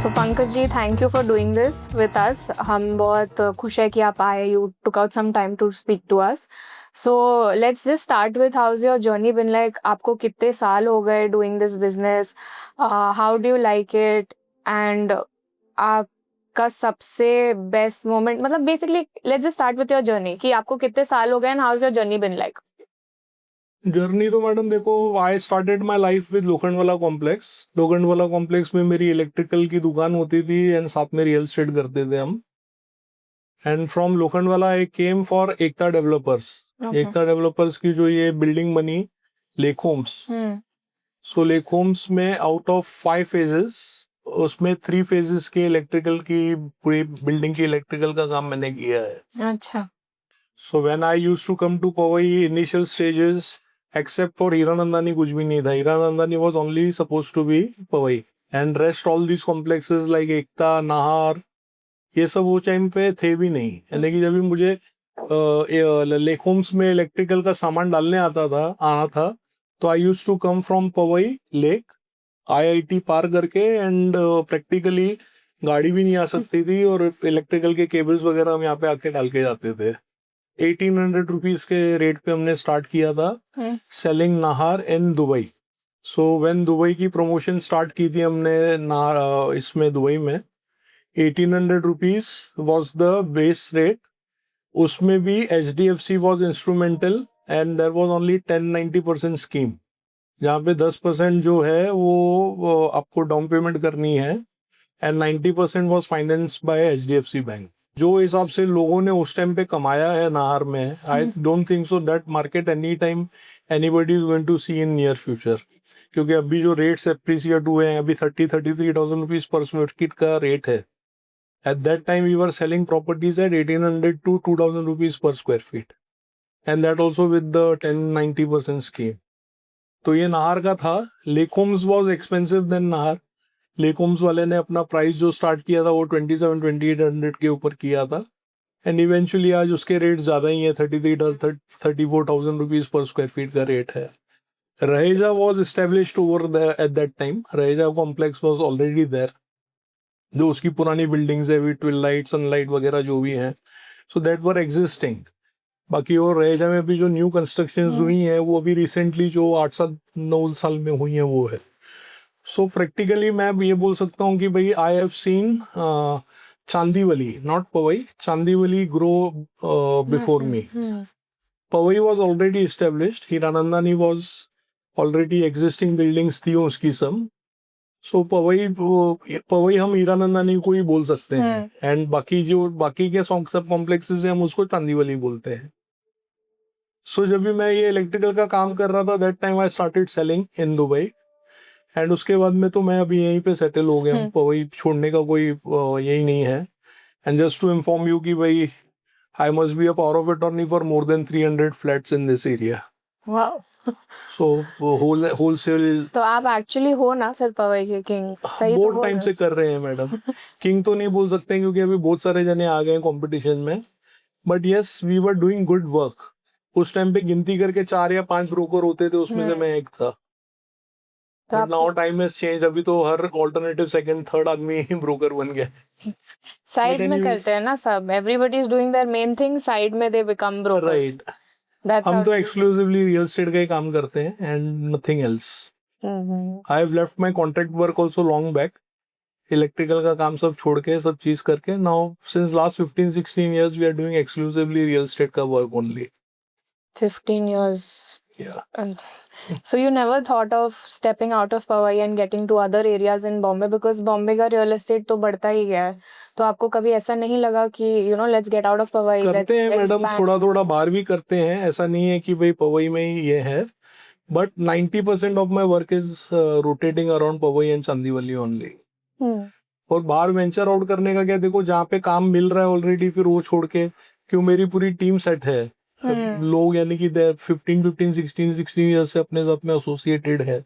So Pankaj ji, thank you for doing this with us. हम बहुत खुश है कि आप आए. You took out some time to speak to us. So let's just start with how's your journey been like? आपको कितने साल हो गए doing this business? How do you like it? And आपका सबसे best moment, मतलब basically let's just start with your journey कि आपको कितने साल हो गए and how's your journey been like? Journey तो मैडम देखो, I started my life with Lokhandwala complex. Lokhandwala complex में मेरी इलेक्ट्रिकल की दुकान होती थी एंड साथ में रियल एस्टेट करते थे हम. And from Lokhandwala I came for Ekta developers. Ekta developers की जो ये बिल्डिंग बनी लेक होम्स. सो लेक होम्स में आउट ऑफ 5 फेजेस, उसमें 3 फेजेस के इलेक्ट्रिकल की पूरी बिल्डिंग की इलेक्ट्रिकल का काम मैंने किया है. अच्छा. So when I used to come to Powai initial stages, except for Hiranandani कुछ भी नहीं था. Hiranandani was only supposed to be Powai and rest all these complexes like एकता, नाहर, ये सब वो टाइम पे थे भी नहीं. यानी कि जब भी मुझे लेक होम्स में इलेक्ट्रिकल का सामान डालने आना था तो I use to come from Powai lake, IIT पार करके एंड प्रैक्टिकली गाड़ी भी नहीं आ सकती थी और इलेक्ट्रिकल के केबल्स वगैरह हम यहाँ पे आके डाल के जाते थे. 1800 रुपीज के रेट पे हमने स्टार्ट किया था selling Nahar in Dubai. So when Dubai की प्रमोशन स्टार्ट की थी हमने इसमें दुबई में 1800 rupees was the base rate. उसमें भी HDFC was instrumental and there was only 10-90% scheme, जहाँ पे 10% जो है वो आपको डाउन पेमेंट करनी है and 90% was finance by HDFC bank. जो हिसाब से लोगों ने उस टाइम पे कमाया है नाहर में, I don't think so that market any time anybody is going to see in near future. क्योंकि अभी जो रेट्स एप्रिसिएट हुए हैं, अभी 30-33,000 रुपीज पर स्क्वायर फीट का रेट है. At that time we were selling properties at 1800 to 2000 rupees per square feet and that also with the 10-90% scheme. तो ये नाहर का था. Lake homes was expensive than Nahar. Lake homes वाले ने अपना price जो स्टार्ट किया था वो 27-2800 के ऊपर किया था एंड इवेंचुअली आज उसके रेट ज़्यादा ही है. 34,000 रुपीज़ पर स्क्वायर फीट का रेट है. Raheja was established over at that time. Raheja complex was already there, जो उसकी पुरानी बिल्डिंग्स है वी ट्विल लाइट, सनलाइट वगैरह जो भी हैं, सो दैट वर एग्जिस्टिंग. बाकी और रहेजा में भी जो न्यू कंस्ट्रक्शंस हुई हैं वो अभी रिसेंटली जो 8-9 साल में हुई हैं वो है. सो प्रैक्टिकली मैं ये बोल सकता हूँ कि भाई I have seen Chandivali, not Powai, Chandivali grow before me. Powai was already established. Hiranandani was already existing buildings थी उसकी सब. सो पवई हम हीरानंदानी को ही बोल सकते हैं एंड बाकी के सब कॉम्प्लेक्सेस हैं हम उसको चांदीवली बोलते हैं. सो जब भी मैं ये इलेक्ट्रिकल का काम कर रहा था that time I started selling in Dubai and उसके बाद में तो मैं अभी यहीं पे सेटल हो गया हूँ. वही छोड़ने का कोई यही नहीं है. And just to inform you कि भाई I must be a power of attorney for more than 300 flats in this area. Wow. So wholesale तो आप एक्चुअली हो ना फिर पवई के किंग, सही तो बहुत टाइम से कर रहे हैं मैडम. किंग तो नहीं बोल सकते क्योंकि अभी बहुत सारे जने आ गए हैं कंपटीशन में, but yes we were doing good work. उस टाइम पे गिनती करके 4 या 5 ब्रोकर होते थे, उसमें से मैं एक था. But now time has change. अभी तो हर ऑल्टरनेटिव सेकंड थर्ड आदमी ही ब्रोकर बन गया. साइड में करते हैं ना सब. Everybody is doing their main thing, side में दे बिकम ब्रोकर्स. राइट. हम तो एक्सक्लूसिवली रियल एस्टेट का ही काम करते हैं and nothing else. I have left my contract work also long back. Electrical का काम सब छोड़ के, सब चीज करके, now since last 15-16 years we are doing exclusively real estate का work only. 15 years. Yeah. And so you never thought of stepping out of Powai and getting to other areas in Bombay because Bombay का real estate तो बढ़ता ही गया है. तो आपको कभी ऐसा नहीं लगा कि let's get out of Powai, करते हैं मैडम, expand? थोड़ा थोड़ा बाहर भी करते हैं. ऐसा नहीं है कि भाई पवई में ही ये है, but 90% of my work is rotating around Powai and Chandivali only. और बाहर वेंचर आउट करने का क्या, देखो जहाँ पे काम मिल रहा है ऑलरेडी फिर वो छोड़ के क्यों. मेरी पूरी टीम सेट है. लोग यानी कि 15-16 ईयर्स से अपने साथ में एसोसिएटेड है,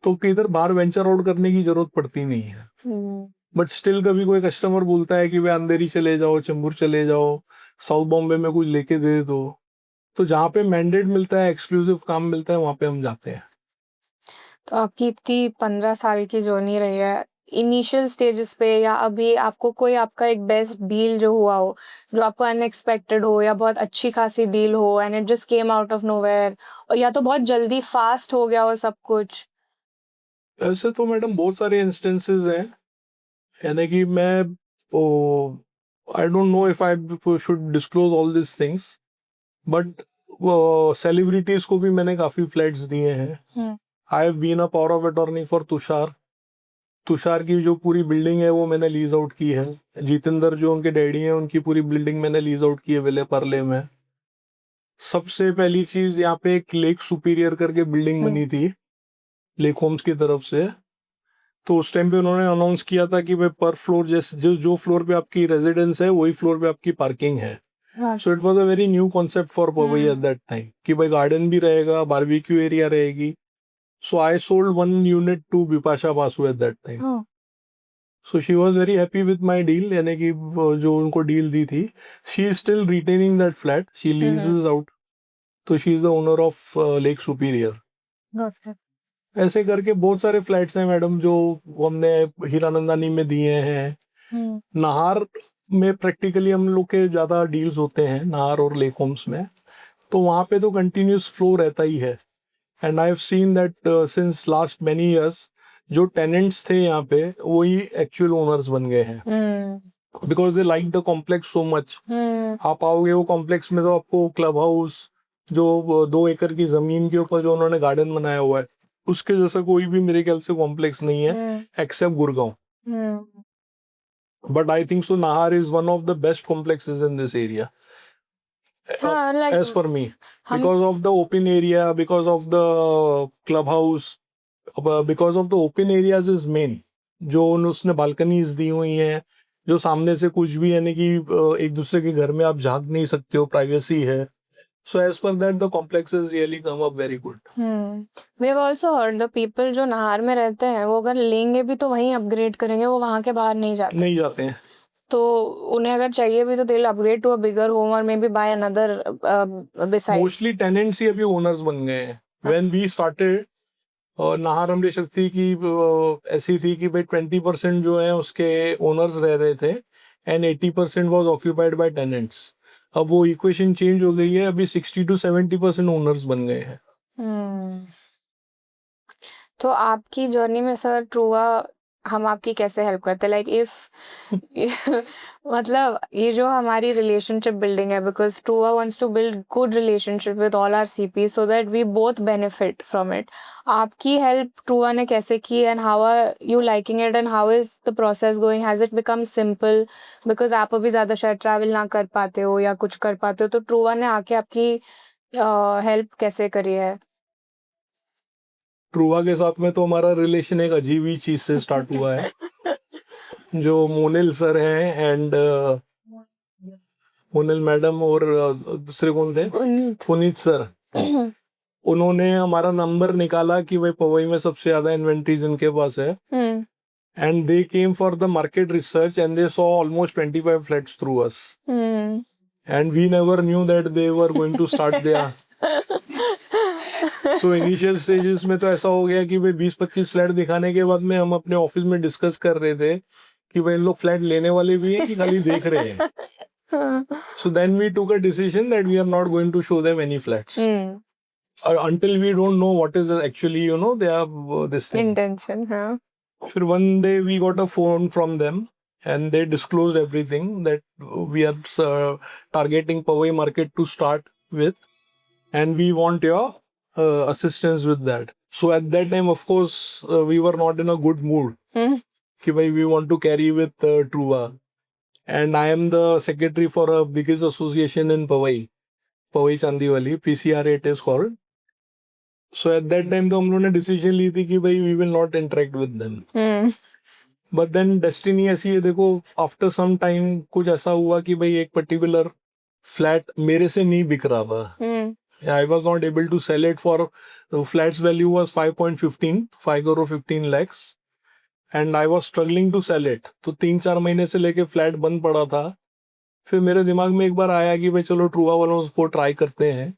तो किधर बाहर वेंचर आउट करने की जरूरत पड़ती नहीं है. बट स्टिल कभी कोई कस्टमर बोलता है कि वे अंधेरी चले जाओ, चेंबूर चले जाओ, साउथ बॉम्बे में कुछ लेके दे दो, तो जहाँ पे मैंडेट मिलता है, एक्सक्लूसिव काम मिलता है, वहां पे हम जाते हैं. तो आपकी इतनी 15 साल की जर्नी रही है, इनिशियल स्टेजेस पे या अभी आपको कोई आपका एक बेस्ट डील जो हुआ हो, जो आपको अनएक्सपेक्टेड हो या बहुत अच्छी खासी डील हो and it just came out of nowhere, या तो बहुत जल्दी फास्ट हो गया हो सब कुछ? ऐसे तो मैडम बहुत सारे इंस्टेंसेस हैं, यानी कि मैं I don't know if I should disclose all this things, but celebrities को भी मैंने काफी फ्लैट्स दिए हैं। I have been a power of attorney for Tushar. Tushar की जो पूरी बिल्डिंग है वो मैंने लीज आउट की है। जितेंद्र जो उनके डैडी हैं उनकी पूरी बिल्डिंग मैंने लीज आउट की है विले परले में। सबसे पहली चीज यहाँ पे एक लेक सुपीरियर करके बिल्डिंग बनी थी लेक होम्स की तरफ से। तो उस टाइम पे उन्होंने अनाउंस किया था कि भाई पर फ्लोर जैसे जो फ्लोर पे आपकी रेजिडेंस है वही फ्लोर पे आपकी पार्किंग है। So it was a very new concept for Powai at that time कि भाई गार्डन भी रहेगा, बारबेक्यू एरिया रहेगी। So I sold one unit to Bipasha Basu at that time. So she was very happy with my deal, यानी कि वो जो उनको डील दी थी। She is still retaining that flat, she leases out. तो she is the owner of Lake Superior. ऐसे करके बहुत सारे फ्लैट्स हैं मैडम जो हमने हीरानंदानी में दिए हैं। नाहर में प्रैक्टिकली हम लोग के ज्यादा डील्स होते हैं, नाहर और लेक होम्स में। तो वहां पे तो कंटिन्यूस फ्लो रहता ही है। And I have seen that since last many years जो टेनेंट्स थे यहाँ पे वही एक्चुअल ओनर्स बन गए हैं, because they like the complex so much. आप आओगे वो कॉम्प्लेक्स में तो आपको क्लब हाउस जो 2 एकड़ की जमीन के ऊपर जो उन्होंने गार्डन बनाया हुआ है उसके जैसा कोई भी मेरे ख्याल से कॉम्प्लेक्स नहीं है except Gurgaon. But I think so Nahar is one of the best complexes in this area as per me, because of the open area, because of the clubhouse, because of the open areas is main। जो उसने balconies दी हुई हैं, जो सामने से कुछ भी यानी कि एक दूसरे के घर में आप झांक नहीं सकते हो, प्राइवेसी है। So as per that the complexes really come up very good। We have also heard the people जो नाहर में रहते हैं वो अगर लेंगे भी तो वहीं अपग्रेड करेंगे, वो वहां के बाहर नहीं जाते हैं। तो उन्हें अगर चाहिए भी तो they will upgrade to a bigger home और maybe buy another beside. Mostly tenants ही अभी ओनर्स बन गए हैं। When we started Nahar Amrit Shakti की ऐसी थी कि भाई 20% जो है उसके ओनर्स रह रहे थे and 80% was occupied by tenants. अब वो इक्वेशन चेंज हो गई है, अभी 60 to 70% ओनर्स बन गए हैं। तो आपकी जर्नी में सर ट्रूवा हम आपकी कैसे हेल्प करते हैं? लाइक इफ मतलब ये जो हमारी रिलेशनशिप बिल्डिंग है, because Truva wants to build good relationship with all our CP so that we both benefit from it. आपकी हेल्प ट्रूवा ने कैसे की and how are you liking it and how is the process going? Has it become simple? Because आप अभी ज़्यादा शायद travel ना कर पाते हो या कुछ कर पाते हो, तो ट्रूवा ने आके आपकी हेल्प कैसे करी है? ट्रूवा के साथ में तो हमारा रिलेशन एक अजीब ही चीज से स्टार्ट हुआ है। जो मोनिल सर हैं एंड मोनिल मैडम और दूसरे कौन थे, पुनीत सर, उन्होंने हमारा नंबर निकाला कि भाई पवई में सबसे ज्यादा इन्वेंट्रीज इनके पास है। And they came for the market research and they saw almost 25 flats through us and we never knew that they were going to start there. So initial stages में तो ऐसा हो गया कि भाई 20-25 फ्लैट दिखाने के बाद में हम अपने ऑफिस में डिस्कस कर रहे थे कि भाई इन लोग फ्लैट लेने वाले भी हैं कि खाली देख रहे हैं। So then we took a decision that we are not going to show them any flats until we don't know what is actually, you know, they have this thing. Intention, हाँ. फिर one day we got a phone from them and they disclosed everything that we are targeting Powai market to start with and we want your assistance with that. So at that time, of course, we were not in a good mood. कि भाई we want to carry with Truva. And I am the secretary for a biggest association in Powai Chandiwali, PCRA it is called. So at that time तो हम लोगों ने decision ली थी कि भाई we will not interact with them. But then destiny ऐसी है, देखो after some time कुछ ऐसा हुआ कि भाई एक particular flat मेरे से नहीं बिक रहा था. I was not able to sell it for, the flat's value was 5.15, 5 crore 15 lakhs. And I was struggling to sell it. तो 3-4 महीने से लेके फ्लैट बंद पड़ा था। फिर मेरे दिमाग में एक बार आया कि भाई चलो ट्रूवा वालों को ट्राई करते हैं,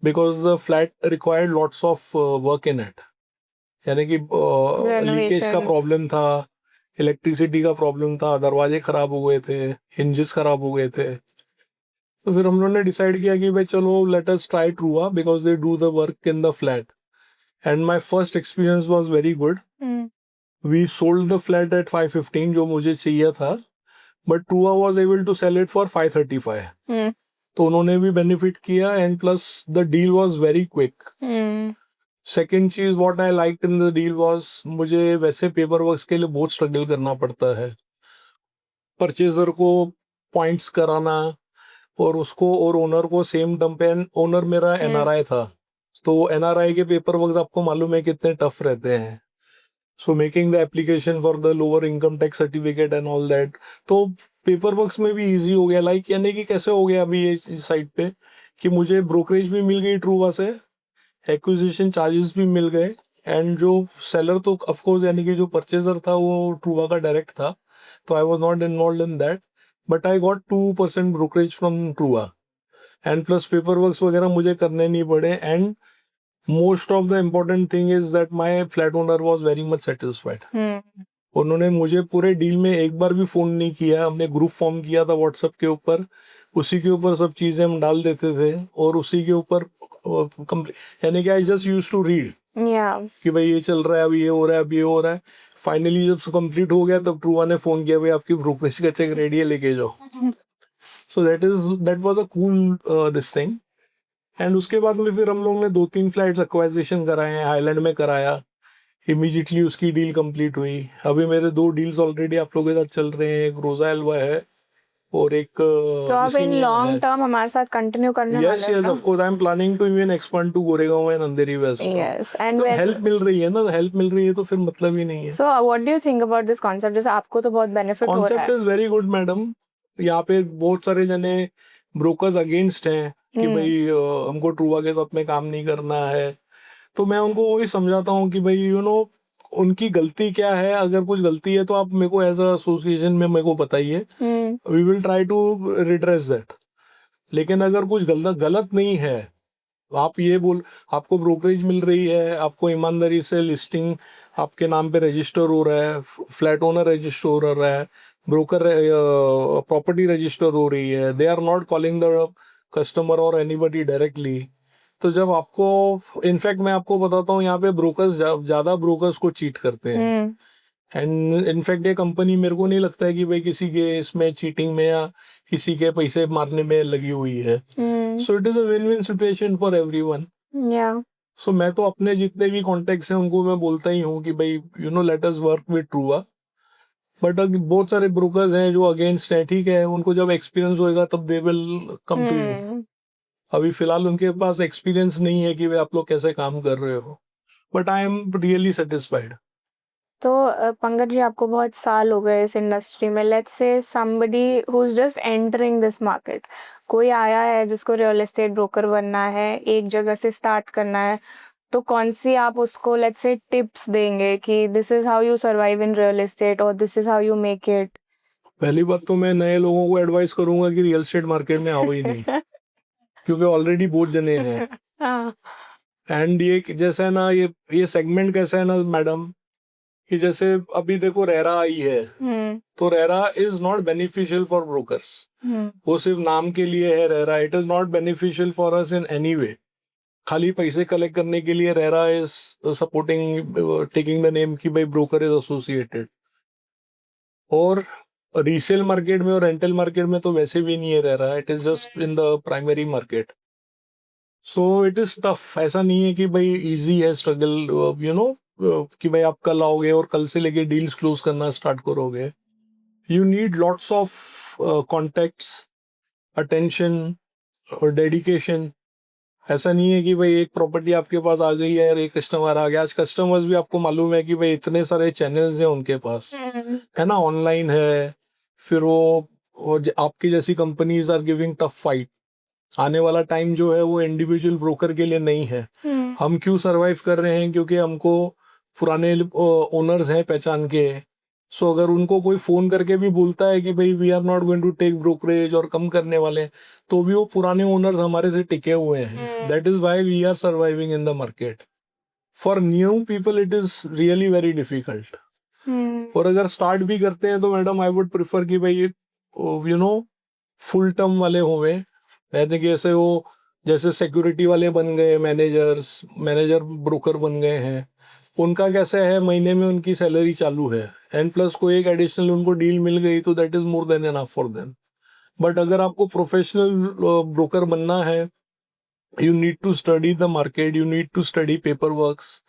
because the flat required lots of work in it, यानी कि लीकेज का प्रॉब्लम था, इलेक्ट्रिसिटी का प्रॉब्लम था, दरवाजे खराब हो गए थे, हिंजेस खराब हो गए थे। तो फिर हम लोगों ने डिसाइड किया कि भाई चलो let us try Truva because they do the work in the flat. And my first experience was very good. Hmm. We sold the flat at 515 जो मुझे चाहिए था, but Truva was able to sell it for 535। Hmm. तो उन्होंने भी benefit किया and plus the deal was very quick. Hmm. Second चीज what I liked in the deal was, मुझे वैसे पेपर वर्क के लिए बहुत स्ट्रगल करना पड़ता है, परचेजर को पॉइंट्स कराना और उसको और ओनर को सेम टर्म पे। ओनर मेरा एनआरआई था, तो एनआरआई के पेपर वर्क आपको मालूम है कितने टफ रहते हैं। So making the application for the lower income tax certificate and all that, तो पेपर वर्क में भी इजी हो गया। लाइक यानी कि कैसे हो गया अभी ये इस साइड पे कि मुझे ब्रोकरेज भी मिल गई ट्रूवा से, एक्विजिशन चार्जेस भी मिल गए, एंड जो सेलर तो ऑफ कोर्स यानी कि जो परचेजर था वो ट्रूवा का डायरेक्ट था, तो I was not involved in that, but I got 2% brokerage from Truva and plus paper work वगैरह मुझे करने नहीं पड़े। And most of the important thing is that my flat owner was very much satisfied. Hmm. उन्होंने मुझे पूरे deal में एक बार भी फोन नहीं किया, हमने ग्रुप फॉर्म किया था व्हाट्सएप के ऊपर, उसी के ऊपर सब चीजें हम डाल देते थे और उसी के ऊपर यानी कि I just use to read Yeah. कि भाई ये चल रहा है, अभी ये हो रहा है, अभी ये हो रहा है। फाइनली जब कंप्लीट हो गया तब ट्रूवा ने फोन किया, भाई आपकी ब्रोकरेज का चेक रेडी है, लेके जाओ। So that was a cool this thing. And उसके बाद में फिर हम लोग ने 2-3 फ्लैट्स एक्वाइजिशन कराए हैं, हाईलैंड में कराया, इमीडिएटली उसकी डील कंप्लीट हुई। अभी मेरे 2 डील्स ऑलरेडी आप लोगों के साथ चल रहे हैं, एक रोजा एल्वा है और एक तो आप इन इसी लॉन्ग है। टर्म हमारे साथ कंटिन्यू करने यस वाले हैं यस ना? Of course I am planning to even expand to Goregaon and Andheri west. Yes. And तो when हेल्प मिल रही है ना, हेल्प मिल रही है तो फिर मतलब ही नहीं है। so what do you think about this concept? जैसे आपको तो बहुत बेनिफिट हो रहा कॉन्सेप्ट है। Is very good madam. यहाँ पे बहुत सारे जने ब्रोकर्स अगेंस्ट हैं कि भाई हमको ट्रूवा के साथ में काम नहीं करना है, तो मैं उनको वही समझाता हूँ कि भाई उनकी गलती क्या है। अगर कुछ गलती है तो आप मेरे को एज अ एसोसिएशन में मेरे को बताइए, we will try to redress that. लेकिन अगर कुछ गलत गलत नहीं है, आप ये बोल, आपको ब्रोकरेज मिल रही है, आपको ईमानदारी से लिस्टिंग आपके नाम पे रजिस्टर हो रहा है, फ्लैट ओनर रजिस्टर हो रहा है, ब्रोकर प्रॉपर्टी रजिस्टर हो रही है, they are not calling the customer और एनीबडी डायरेक्टली। तो जब आपको, इनफैक्ट मैं आपको बताता हूँ यहाँ पे ब्रोकर्स ज्यादा ब्रोकर्स को चीट करते हैं। एंड इनफैक्ट ये कंपनी मेरे को नहीं लगता है कि भाई किसी के इसमें चीटिंग में या किसी के पैसे मारने में लगी हुई है। So it is a win win situation for everyone. Yeah. सो मैं तो अपने जितने भी कॉन्टेक्ट्स हैं उनको मैं बोलता ही हूँ कि भाई let us work with Truva. But बहुत सारे ब्रोकर्स हैं जो अगेंस्ट हैं, ठीक है, उनको जब एक्सपीरियंस होएगा तब they will come to you. अभी फिलहाल उनके पास एक्सपीरियंस नहीं है कि वे आप लोग कैसे काम कर रहे हो, but I am really satisfied. तो पंकज जी, आपको बहुत साल हो गए इस इंडस्ट्री में। Let's say somebody who is just entering this market, कोई आया है जिसको रियल एस्टेट ब्रोकर बनना है, एक जगह से स्टार्ट करना है, तो कौन सी आप उसको लेट्स से टिप्स देंगे कि this is how you survive in real estate और this is how you make it? पहली बात तो मैं नए लोगों को एडवाइस करूंगा कि रियल एस्टेट मार्केट में आओ ही नहीं, क्योंकि ऑलरेडी बहुत जने हैं। हाँ। एंड ये जैसा है ना, ये सेगमेंट कैसा है ना मैडम, कि जैसे अभी देखो रेरा आई है, तो RERA is not beneficial for brokers. वो सिर्फ नाम के लिए है RERA, it is not beneficial for us in any way. खाली पैसे कलेक्ट करने के लिए RERA is supporting taking the name कि भाई ब्रोकर इज एसोसिएटेड। और रीसेल मार्केट में और रेंटल मार्केट में तो वैसे भी नहीं है RERA, it is just in the primary market. So it is tough. ऐसा नहीं है कि भाई इजी है स्ट्रगल, कि भाई आप कल आओगे और कल से लेके डील्स क्लोज करना स्टार्ट करोगे। You need lots of contacts, attention और डेडिकेशन। ऐसा नहीं है कि भाई एक प्रॉपर्टी आपके पास आ गई है और एक कस्टमर आ गया। आज कस्टमर्स भी आपको मालूम है कि भाई इतने सारे चैनल्स हैं उनके पास, है ना, ऑनलाइन है, फिर आपकी जैसी companies are giving tough fight. आने वाला टाइम जो है वो इंडिविजुअल ब्रोकर के लिए नहीं है। हम क्यों सरवाइव कर रहे हैं? क्योंकि हमको पुराने ओनर्स हैं पहचान के। सो अगर उनको कोई फोन करके भी बोलता है कि भाई we are not going to take brokerage और कम करने वाले हैं, तो भी वो पुराने ओनर्स हमारे से टिके हुए हैं। That is why we are surviving in the market. For new people it is really very difficult. और अगर स्टार्ट भी करते हैं तो मैडम आई वुड प्रिफर कि भाई यू नो फुल टर्म वाले होवे, यानी कि ऐसे वो जैसे सिक्योरिटी वाले बन गए मैनेजर ब्रोकर बन गए हैं, उनका कैसे है महीने में उनकी सैलरी चालू है एंड प्लस कोई एक एडिशनल उनको डील मिल गई तो that is more than enough for them. But अगर आपको प्रोफेशनल ब्रोकर बनना है, you need to study the market, you need to study paper works.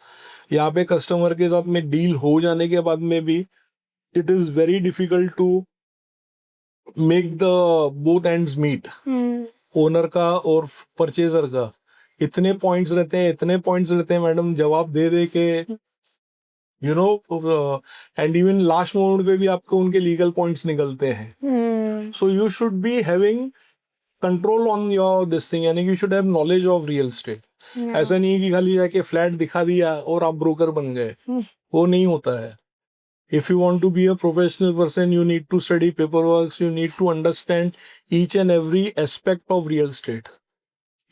यहाँ पे कस्टमर के साथ में डील हो जाने के बाद में भी it is very difficult to make the both ends meet, owner का और परचेजर का। इतने पॉइंट्स रहते हैं मैडम, जवाब दे दे के you know and even last moment पे भी आपको उनके लीगल पॉइंट्स निकलते हैं। So you should be having control on your this thing, यानी कि you should have knowledge of real estate. ऐसा नहीं है कि खाली जाके फ्लैट दिखा दिया और आप ब्रोकर बन गए, वो नहीं होता है। If you want to be a professional person, you need to study paperwork, you need to understand each and every aspect of real estate.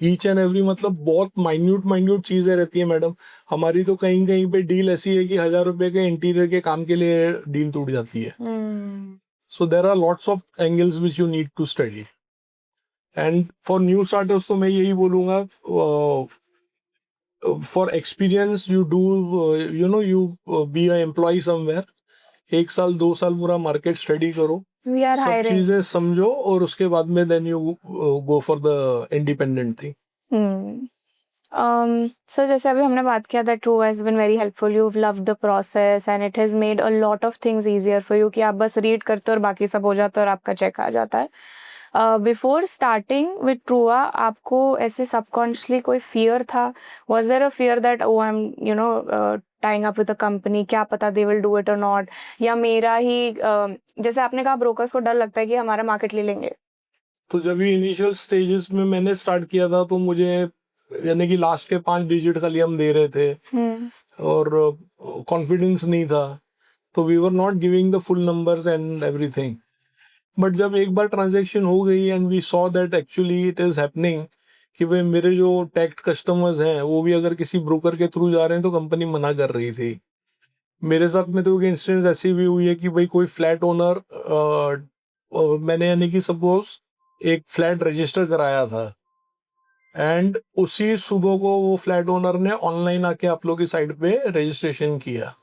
Each and every मतलब बहुत माइन्यूट चीजें रहती है मैडम। हमारी तो कहीं कहीं पे डील ऐसी है कि 1,000 रुपए के इंटीरियर के काम के लिए डील टूट जाती है। So there are lots of angles which you need to study. And for new starters तो मैं यही बोलूंगा, for experience you do you know you be a employ somewhere. 1 साल 2 साल पूरा मार्केट स्टडी करो, सब चीजें समझो और उसके बाद में then you go for the independent thing. Sir जैसे अभी हमने बात किया that True has been very helpful, you've loved the process and it has made a lot of things easier for you कि आप बस रीड करते हो और बाकी सब हो जाता है और आपका चेक आ जाता है। बिफोर स्टार्टिंग विद ट्रूआ आपको ऐसे सबकॉन्शियसली कोई फियर था? was there a fear that oh I'm you know tying up with a company, क्या पता they will do it or not, या मेरा ही जैसे आपने कहा ब्रोकर्स को डर लगता है कि हमारा मार्केट ले लेंगे? तो जब भी इनिशियल स्टेजेस में मैंने स्टार्ट किया था तो मुझे यानी कि लास्ट के 5 डिजिट खाली हम दे रहे थे और कॉन्फिडेंस नहीं था, तो we were not giving the full numbers and everything. But जब एक बार ट्रांजैक्शन हो गई and we saw that actually it is happening कि भाई मेरे जो टैक्ट कस्टमर्स हैं वो भी अगर किसी ब्रोकर के थ्रू जा रहे हैं तो कंपनी मना कर रही थी। मेरे साथ में तो एक इंस्टेंस ऐसी भी हुई है कि भाई कोई फ्लैट ओनर मैंने यानी कि सपोज एक फ्लैट रजिस्टर कराया था एंड उसी सुबह को वो फ्लैट ओनर ने ऑनलाइन आके आप लोग की साइट पे रजिस्ट्रेशन किया,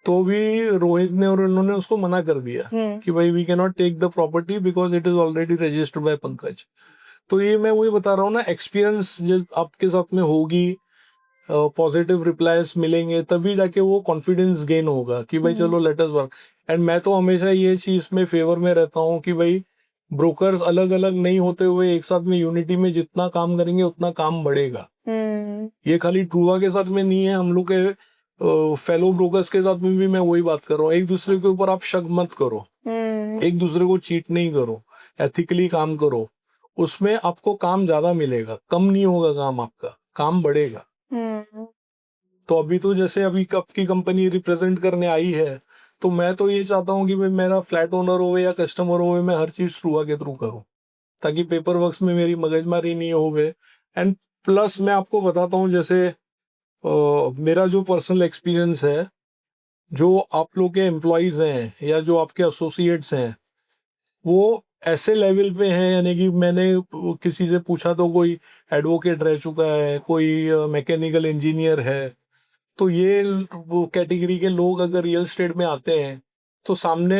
तो भी रोहित ने और उन्होंने उसको मना कर दिया कि भाई we can not take the property because it is already registered by Pankaj. तो ये मैं वही बता रहा हूँ ना, एक्सपीरियंस जब आपके साथ में होगी, पॉजिटिव रिप्लाईज मिलेंगे तभी जाके वो कॉन्फिडेंस गेन होगा कि भाई चलो लेट अस वर्क। एंड मैं तो हमेशा ये चीज में फेवर में रहता हूँ कि भाई ब्रोकर्स अलग अलग नहीं होते हुए एक साथ में यूनिटी में जितना काम करेंगे उतना काम बढ़ेगा। ये खाली ट्रूआ के साथ में नहीं है, हम लोग के फेलो ब्रोकर्स के साथ में भी मैं वही बात कर रहा हूँ। एक दूसरे के ऊपर आप शक मत करो, एक दूसरे को चीट नहीं करो, एथिकली काम करो, उसमें आपको काम ज्यादा मिलेगा, कम नहीं होगा काम, आपका काम बढ़ेगा। तो अभी तो जैसे अभी कब की कंपनी रिप्रेजेंट करने आई है, तो मैं तो ये चाहता हूँ कि भाई मेरा फ्लैट ओनर हो या कस्टमर हो, मैं हर चीज ट्रूआ के थ्रू करूँ ताकि पेपर वर्क्स में मेरी मगजमारी नहीं होवे। एंड प्लस मैं आपको बताता हूँ जैसे मेरा जो पर्सनल एक्सपीरियंस है, जो आप लोग के एम्प्लॉयज हैं या जो आपके एसोसिएट्स हैं वो ऐसे लेवल पे हैं, यानी कि मैंने किसी से पूछा तो कोई एडवोकेट रह चुका है, कोई मैकेनिकल इंजीनियर है। तो ये वो कैटेगरी के लोग अगर रियल एस्टेट में आते हैं तो सामने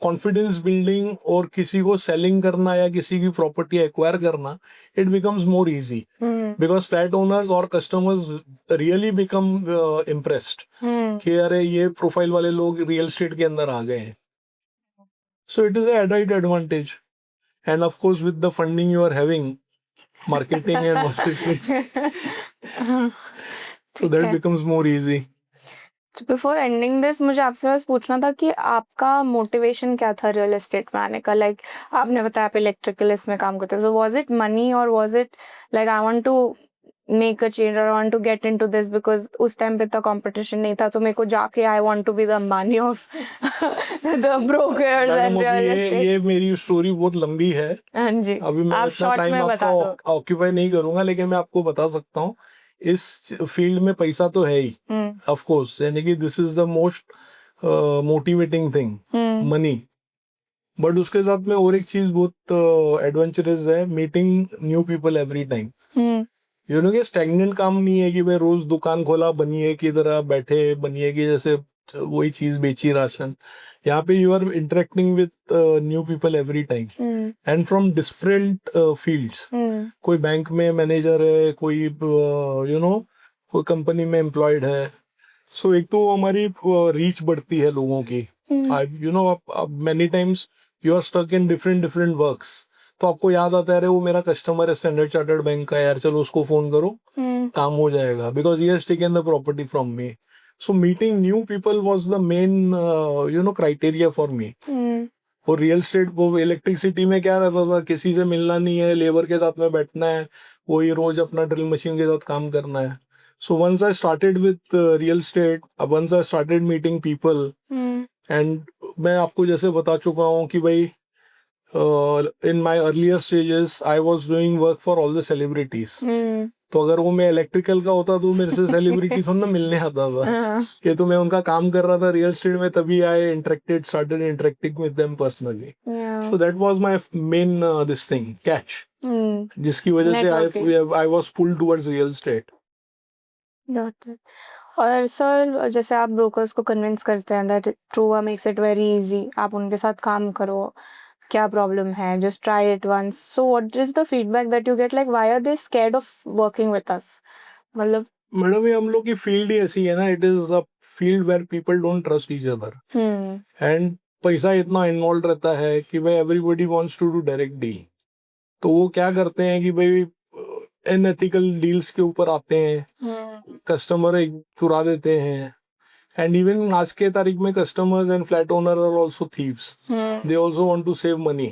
कॉन्फिडेंस बिल्डिंग और किसी को सेलिंग करना या किसी की प्रॉपर्टी एक्वायर करना, it becomes more easy because flat owners और कस्टमर्स रियली बिकम इम्प्रेस्ड कि अरे ये प्रोफाइल वाले लोग रियल एस्टेट के अंदर आ गए हैं। So it is added advantage and of course with the funding you are having, marketing and all these things, so that becomes more easy. Before ending this मुझे आपसे बस पूछना था कि आपका मोटिवेशन क्या था रियल एस्टेट में आने का? लाइक आपने बताया आप इलेक्ट्रिकल इसमें काम करते हैं, सो वाज इट मनी और was it like I want to make a change और I want to get into this because उस टाइम पे इतना कंपटीशन नहीं था, तो मेरे को जाके I want to be the Ambani of the brokers and real estate. ये मेरी स्टोरी बहुत लंबी है। हाँ जी, अभी मैं आप इतना शॉर्ट टाइम में बता दो। आपको ऑक्यूपाई नहीं करूंगा, लेकिन मैं आपको बता सकता हूँ इस फील्ड में पैसा तो है ही ऑफ कोर्स, यानी कि this is the most motivating thing, money. But उसके साथ में और एक चीज बहुत एडवेंचरस है, meeting new people every time. You know कि स्टैग्नेंट काम नहीं है कि भाई रोज दुकान खोला बनिए की तरह बैठे, बनिए की जैसे वही चीज बेची राशन। यहाँ पे you are interacting with new people every time and from different fields. कोई बैंक में मैनेजर है, कोई यू नो कोई कंपनी में एम्प्लॉयड है। सो एक तो हमारी रीच बढ़ती है लोगों की। You know many times you are stuck in different different works, तो आपको याद आता है अरे वो मेरा कस्टमर है स्टैंडर्ड चार्टर्ड बैंक का, यार चलो उसको फोन करो, काम हो जाएगा, because he has taken the property from me. So meeting new people was the main you know criteria for me. और रियल एस्टेट, वो इलेक्ट्रिसिटी में क्या रहता था, किसी से मिलना नहीं है, लेबर के साथ में बैठना है, वही रोज अपना ड्रिल मशीन के साथ काम करना है। So once I started with real estate, once I started meeting people, and मैं आपको जैसे बता चुका हूँ कि भाई in my earlier stages I was doing work for all the celebrities. तो अगर वो मैं इलेक्ट्रिकल का होता तो मेरे से सेलिब्रिटी थोड़ा ना मिलने आता था। ये तो मैं उनका काम कर रहा था रियल एस्टेट में, तभी आई started interacting with them personally. So that was my main this thing catch, जिसकी वजह से I was pulled towards real estate. और सर जैसे आप ब्रोकर्स को कन्विंस करते हैं that Truva makes it very easy, आप उनके साथ काम करो, क्या प्रॉब्लम है, just try it once. So what is the feedback that you get, like why are they scared of working with us? मतलब मैडम ये हम लोग की फील्ड ही ऐसी है ना, it is a field where people don't trust each other and पैसा इतना इन्वॉल्व रहता है कि भाई everybody wants to do direct deal. तो वो क्या करते हैं कि भाई अनएथिकल डील्स के ऊपर आते हैं, कस्टमर चुरा देते हैं। एंड इवन आज के तारीख में customers and flat owner are also thieves, they also want to save money.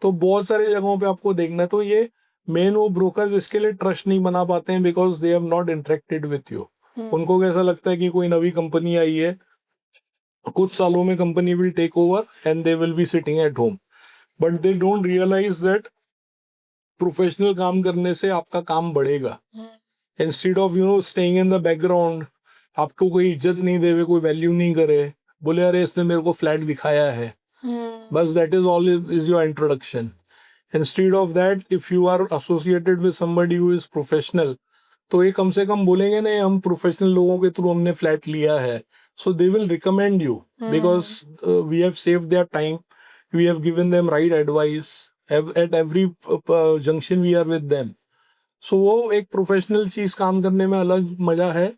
तो बहुत सारे जगहों पे आपको देखना है, तो ये मेन वो ब्रोकर्स इसके लिए ट्रस्ट नहीं बना पाते हैं because they have not interacted with you. उनको कैसा लगता है कि कोई नवी कंपनी आई है, कुछ सालों में company will take over and they will be sitting at home, but they don't realise that professional काम करने से आपका काम बढ़ेगा। Instead of you know staying in the background, आपको कोई इज्जत नहीं देवे, कोई वैल्यू नहीं करे, बोले अरे इसने मेरे को फ्लैट दिखाया है, बस that is all is your introduction. Instead of that if you are associated with somebody who is professional, तो ये कम से कम बोलेंगे नहीं हम प्रोफेशनल लोगों के थ्रू हमने फ्लैट लिया है, so they will recommend you because we have saved their time, we have given them right advice at every junction we are with them. So वो एक प्रोफेशनल चीज काम करने में अलग मजा है,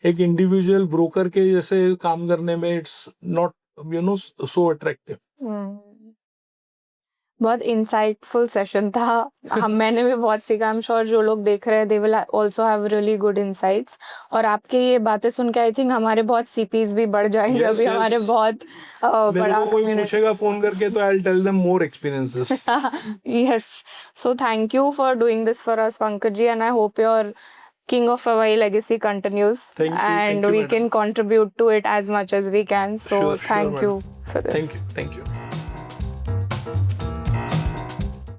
एक इंडिविजुअल ब्रोकर के जैसे काम करने में it's not you know so attractive. बहुत इंसाइटफुल सेशन था। मैंने भी बहुत सीखा। आई एम श्योर जो लोग देख रहे हैं they will also have really good insights. और आपके ये बातें सुन के आई थिंक हमारे बहुत सीपीज भी बढ़ जाएंगे। अभी हमारे बहुत बड़ा कोई पूछेगा फोन करके तो I will tell them more experiences. Yes, so thank you for doing this for us, Pankaj ji, and I hope your King of Powai legacy continues. Thank you, and we can contribute to it as much as we can. So Sure, thank you for this. Thank you.